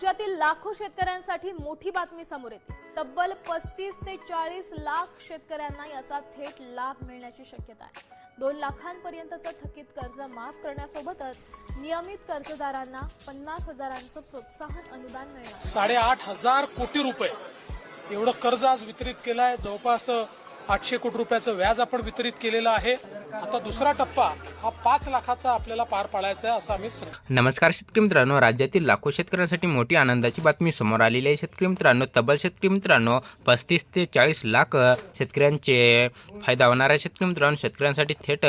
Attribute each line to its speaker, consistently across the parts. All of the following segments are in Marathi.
Speaker 1: राज्यातील लाखो शेतकऱ्यांसाठी मोठी बातमी समोर येते। तब्बल 35 ते 40 लाख शेतकऱ्यांना याचा थेट लाभ मिळण्याची शक्यता आहे। 2 लाखांपर्यंतचं थकीत कर्ज माफ करण्यासोबतच नियमित कर्जदारांना 50,000चं प्रोत्साहन अनुदान मिळणार।
Speaker 2: 8,500 कोटी रुपये एवढं कर्ज आज वितरित केलं आहे। जवळपास 800 कोटी रुपयाचं व्याज आपण वितरित केलेलं आहे। आता दुसरा टप्पा हा 5 लाखाचा आपल्याला पार पाडायचा आहे असं आम्ही सांगतो।
Speaker 3: नमस्कार शेतकरी मित्रांनो, राज्यातील लाखो शेतकऱ्यांसाठी मोठी आनंदाची बातमी समोर आलेली आहे। शेतकरी मित्रांनो, तब्बल शेतकरी मित्रांनो 35 ते 40 लाख शेतकऱ्यांचे फायदा होणार आहे। शेतकरी मित्रांनो, शेतकऱ्यांसाठी थेट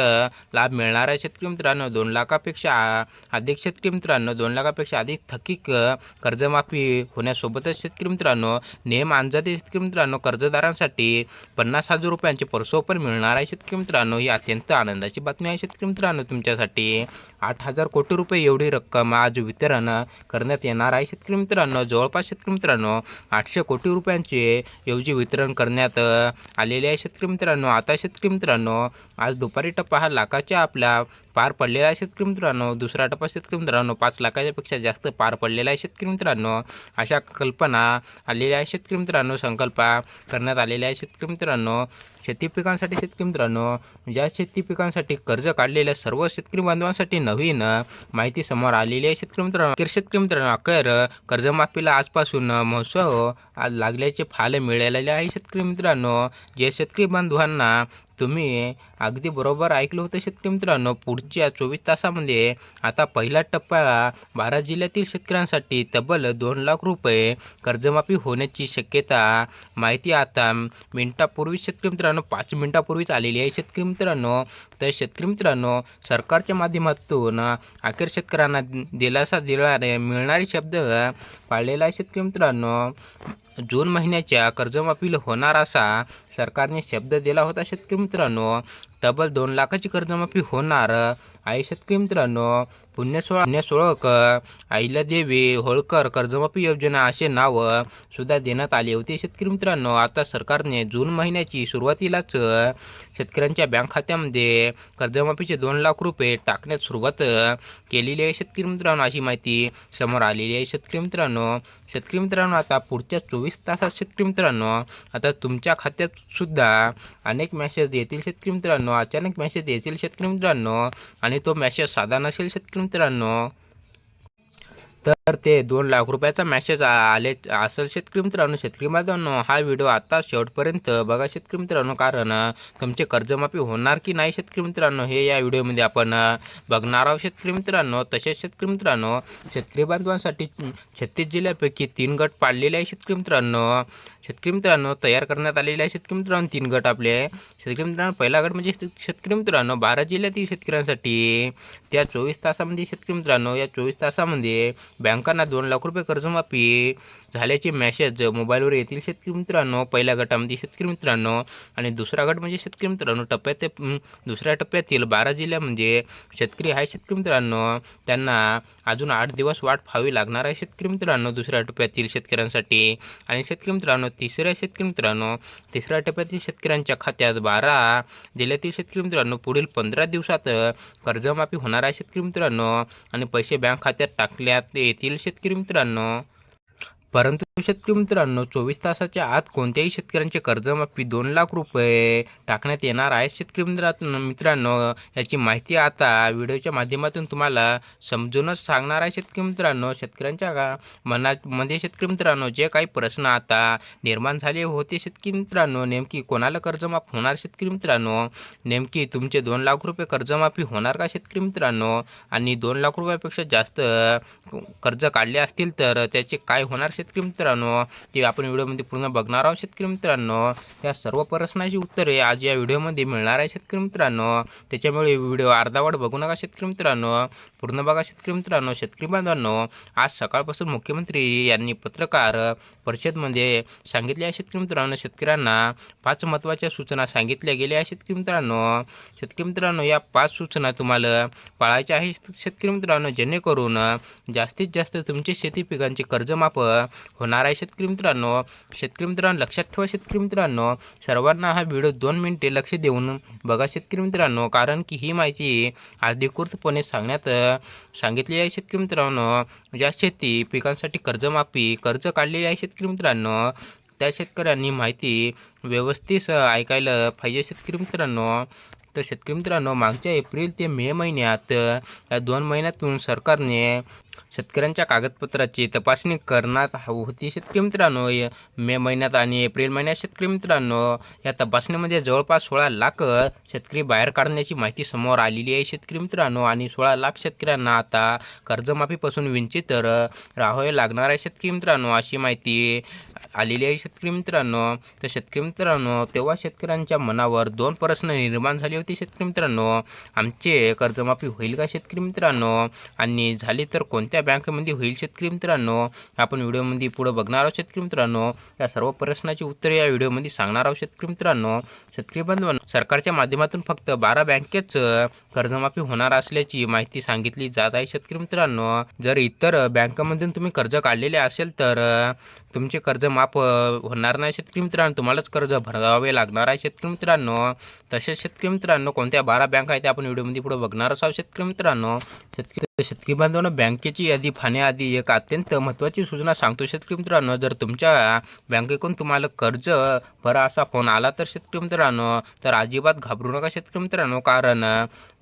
Speaker 3: लाभ मिळणार आहे। शेतकरी मित्रांनो, 2 लाखापेक्षा अधिक शेतकरी मित्रांनो 2 लाखापेक्षा अधिक थकीत कर्जमाफी होण्यासोबतच शेतकरी मित्रांनो नेम अंदाजे शेतकरी मित्रांनो कर्जदारांसाठी 50,000 रुपयांचे प्रोत्साहन मिळणार आहे। शेतकरी मित्रांनो, ही अत्यंत आनंदाची बातमी आहे। शेतकरी मित्रांनो, तुमच्यासाठी 8,000 कोटी रुपये एवढी रक्कम आज वितरण करण्यात येणार आहे। शेतकरी मित्रांनो, जवळपास शेतकरी मित्रांनो 800 कोटी रुपयांचे ऐवजी वितरण करण्यात आलेले आहे। शेतकरी मित्रांनो, आता शेतकरी मित्रांनो आज दुपारी टप्पा हा लाखाच्या आपला पार पडलेला आहे। शेतकरी मित्रांनो, दुसरा टप्पा शेतकरी मित्रांनो 5 लाखाच्या पेक्षा जास्त पार पडलेला आहे। शेतकरी मित्रांनो, अशा कल्पना आलेल्या आहे। शेतकरी मित्रांनो, संकल्प करण्यात आलेले आहे। शेतकरी मित्रांनो, शेती पिकांसाठी शेतकरी मित्रांनो ज्या शेती पिकांसाठी कर्ज काढलेल्या सर्व शेतकरी बांधवांसाठी नवीन माहिती समोर आलेली आहे। शेतकरी मित्रांनो अखेर कर्जमाफीला आजपासून महोत्सव आज लागल्याचे फाल मिळालेले आहे। शेतकरी मित्रांनो, जे शेतकरी बांधवांना तुम्ही अगदी बरोबर ऐकलं होतं शेतकरी मित्रांनो, पुढच्या 24 तासामध्ये आता पहिल्या टप्प्याला 12 जिल्ह्यातील शेतकऱ्यांसाठी तब्बल 2 लाख रुपये कर्जमाफी होण्याची शक्यता माहिती आता मिनिटापूर्वी शेतकरी मित्रांनो 5 मिनिटापूर्वीच आलेली आहे। शेतकरी मित्रांनो, तर शेतकरी मित्रांनो सरकारच्या माध्यमातून अखेर शेतकऱ्यांना दिलासा मिळणारे शब्द पाळलेला आहे। शेतकरी मित्रांनो, जून महिन्याच्या कर्जमाफीला होणार असा सरकारने शब्द दिला होता। शेतकरी मित्रांनो, तब्बल 2 लाखाची कर्जमाफी होणार आहे। शेतकरी मित्रांनो, पुण्यश्लोक अहिल्यादेवी होळकर कर्जमाफी योजना असे नाव सुद्धा देण्यात आले होते। शेतकरी मित्रांनो, आता सरकारने जून महिन्याची सुरुवातीलाच शेतकऱ्यांच्या बँक खात्यामध्ये कर्जमाफीचे 2 लाख रुपये टाकण्यास सुरुवात केलेली आहे। शेतकरी मित्रांनो, अशी माहिती समोर आलेली आहे। शेतकरी मित्रांनो आता पुढच्या 24 तासात शेतकरी मित्रांनो आता तुमच्या खात्यात सुद्धा अनेक मेसेज येतील। शेतकरी मित्रांनो, अचानक मेसेज येतील शेतकरी मित्रांनो, आणि तो मेसेज साधा नसेल शेतकरी मित्रांनो, तर ते 2 लाख रुपयाचा मेसेज आले असेल। शेतकरी मित्रांनो, शेतकरी बांधवांनो हा व्हिडिओ आता शेवटपर्यंत बघा शेतकरी मित्रांनो, कारण तुमचे कर्जमाफी होणार की नाही शेतकरी मित्रांनो हे या व्हिडिओमध्ये आपण बघणार आहोत। शेतकरी मित्रांनो, तसेच शेतकरी मित्रांनो शेतकरी बांधवांसाठी 36 जिल्ह्यापैकी 3 गट पाडलेले आहे। शेतकरी मित्रांनो तयार करण्यात आलेले आहे। शेतकरी मित्रांनो 3 गट आपले शेतकरी मित्रांनो, पहिला गट म्हणजे शेतकरी मित्रांनो 12 जिल्ह्यातील शेतकऱ्यांसाठी त्या 24 तासामध्ये शेतकरी मित्रांनो या 24 तासामध्ये बँकांना 2 लाख रुपये कर्जमाफी झाल्याचे मेसेज मोबाईलवर येतील शेतकरी मित्रांनो पहिल्या गटामध्ये शेतकरी मित्रांनो, आणि दुसरा गट म्हणजे शेतकरी मित्रांनो दुसऱ्या टप्प्यातील 12 जिल्ह्यामध्ये शेतकरी आहे शेतकरी मित्रांनो, त्यांना अजून 8 दिवस वाट पाहावी लागणार आहे शेतकरी मित्रांनो दुसऱ्या टप्प्यातील शेतकऱ्यांसाठी। आणि शेतकरी मित्रांनो तिसऱ्या टप्प्यातील शेतकऱ्यांच्या खात्यात 12 जिल्ह्यातील शेतकरी मित्रांनो पुढील 15 दिवसात कर्जमाफी होणार आहे शेतकरी मित्रांनो, आणि पैसे बँक खात्यात टाकण्यात येतील शेतकरी मित्रांनो। परंतु शेतकरी मित्रांनो 24 तासाच्या आत कोणत्याही शेतकऱ्यांचे कर्जमाफी 2 लाख रुपये टाकण्यात येणार आहे शेतकरी मित्रांनो, याची माहिती आता व्हिडिओच्या माध्यमातून तुम्हाला समजूनच सांगणार आहे शेतकरी मित्रांनो। शेतकऱ्यांच्या मनामध्ये शेतकरी मित्रांनो जे काही प्रश्न आता निर्माण झाले होते शेतकरी मित्रांनो, नेमकी कोणाला कर्जमाफ होणार शेतकरी मित्रांनो, नेमकी तुमचे 2 लाख रुपये कर्जमाफी होणार का शेतकरी मित्रांनो, आणि 2 लाख रुपयापेक्षा जास्त कर्ज काढले असतील तर त्याचे काय होणार शेतकरी मित्रांनो, ते आपण व्हिडिओमध्ये पूर्ण बघणार आहोत शेतकरी मित्रांनो। या सर्व प्रश्नाची उत्तरे आज या व्हिडिओमध्ये मिळणार आहे शेतकरी मित्रांनो, त्याच्यामुळे व्हिडिओ अर्धावट बघू नका शेतकरी मित्रांनो, पूर्ण बघा शेतकरी मित्रांनो। शेतकरी बांधवांनो, आज सकाळपासून मुख्यमंत्री यांनी पत्रकार परिषदेमध्ये सांगितले आहे शेतकरी मित्रांनो, शेतकऱ्यांना 5 महत्त्वाच्या सूचना सांगितल्या गेल्या आहेत शेतकरी मित्रांनो, या 5 सूचना तुम्हाला पाळायच्या आहेत शेतकरी मित्रांनो, जेणेकरून जास्तीत जास्त तुमचे शेती पिकांचे कर्जमाफ होणार आहे शेतकरी मित्रांनो. शेतकरी मित्रांनो लक्षात ठेवा शेतकरी मित्रांनो, सर्वांना हा व्हिडिओ 2 मिनिटे लक्ष देऊन बघा शेतकरी मित्रांनो, कारण की ही माहिती अधिकृतपणे सांगितली आहे शेतकरी मित्रांनो. ज्या शेती पिकांसाठी कर्ज काढलेली आहे शेतकरी मित्रांनो, त्या शेतकऱ्यांनी माहिती व्यवस्थित ऐकायला पाहिजे शेतकरी मित्रांनो. तर शेतकरी मित्रांनो, मागच्या एप्रिल ते मे महिन्यात या 2 महिन्यातून सरकारने शेतकऱ्यांच्या कागदपत्राची तपासणी करण्यात होती शेतकरी मित्रांनो. मे महिन्यात आणि एप्रिल महिन्यात शेतकरी मित्रांनो, या तपासणीमध्ये जवळपास 16 लाख शेतकरी बाहेर काढण्याची माहिती समोर आलेली आहे शेतकरी मित्रांनो. आणि 16 लाख शेतकऱ्यांना आता कर्जमाफीपासून वंचित राहावे लागणार आहे शेतकरी मित्रांनो, अशी माहिती आलेली आहे शेतकरी मित्रांनो. तर शेतकरी मित्रांनो, तेव्हा शेतकऱ्यांच्या मनावर 2 प्रश्न निर्माण झाले होते शेतकरी मित्रांनो. आमचे कर्जमाफी होईल का शेतकरी मित्रांनो, आणि झाली तर कोणत्या बँकेमध्ये होईल शेतकरी मित्रांनो. आपण व्हिडिओमध्ये पुढे बघणार आहोत शेतकरी मित्रांनो. या सर्व प्रश्नाची उत्तरे या व्हिडिओमध्ये सांगणार आहोत शेतकरी मित्रांनो. शेतकरी बांधवांनो, सरकारच्या माध्यमातून फक्त 12 बँकेच कर्जमाफी होणार असल्याची माहिती सांगितली जात आहे शेतकरी मित्रांनो. जर इतर बँकांमधून तुम्ही कर्ज काढलेले असेल तर तुमचे कर्ज माफ होणार नाही शेतकरी मित्रांनो, तुम्हालाच कर्ज भरावे लागणार आहे शेतकरी मित्रांनो. तसेच शेतकरी मित्रांनो, कोणत्या 12 बँका आहेत आपण व्हिडिओमध्ये पुढे बघणारच आहोत शेतकरी मित्रांनो. शेतकरी बांधवांनो, बँकेची यादी पाहण्याआधी एक अत्यंत महत्त्वाची सूचना सांगतो शेतकरी मित्रांनो. जर तुमच्या बँकेकडून तुम्हाला कर्ज भरा असा फोन आला तर शेतकरी मित्रांनो, तर अजिबात घाबरू नका शेतकरी मित्रांनो. कारण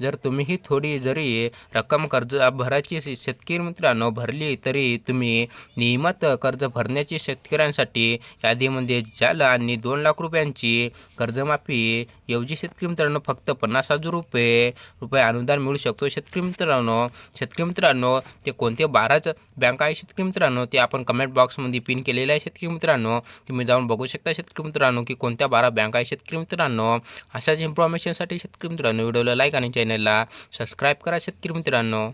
Speaker 3: जर तुम्हीही थोडी जरी रक्कम कर्ज भरायची शेतकरी मित्रांनो भरली, तरी तुम्ही नियमित कर्ज भरण्याची शेतकऱ्यांसाठी यादीमध्ये जाल. आणि 2 लाख रुपयांची कर्जमाफी ऐवजी शेतकरी मित्रांनो फक्त 50,000 रुपये अनुदान मिळू शकतो शेतकरी मित्रांनो. शेतकरी मित्रांनो, ते कोणते 12च बँक आहे शेतकरी मित्रांनो, ते आपण कमेंट बॉक्समध्ये पिन केलेलं आहे शेतकरी मित्रांनो. तुम्ही जाऊन बघू शकता शेतकरी मित्रांनो की कोणत्या 12 बँक आहे शेतकरी मित्रांनो. अशाच इन्फॉर्मेशनसाठी शेतकरी मित्रांनो व्हिडिओला लाईक आणि चॅनलला सबस्क्राईब करा शेतकरी मित्रांनो.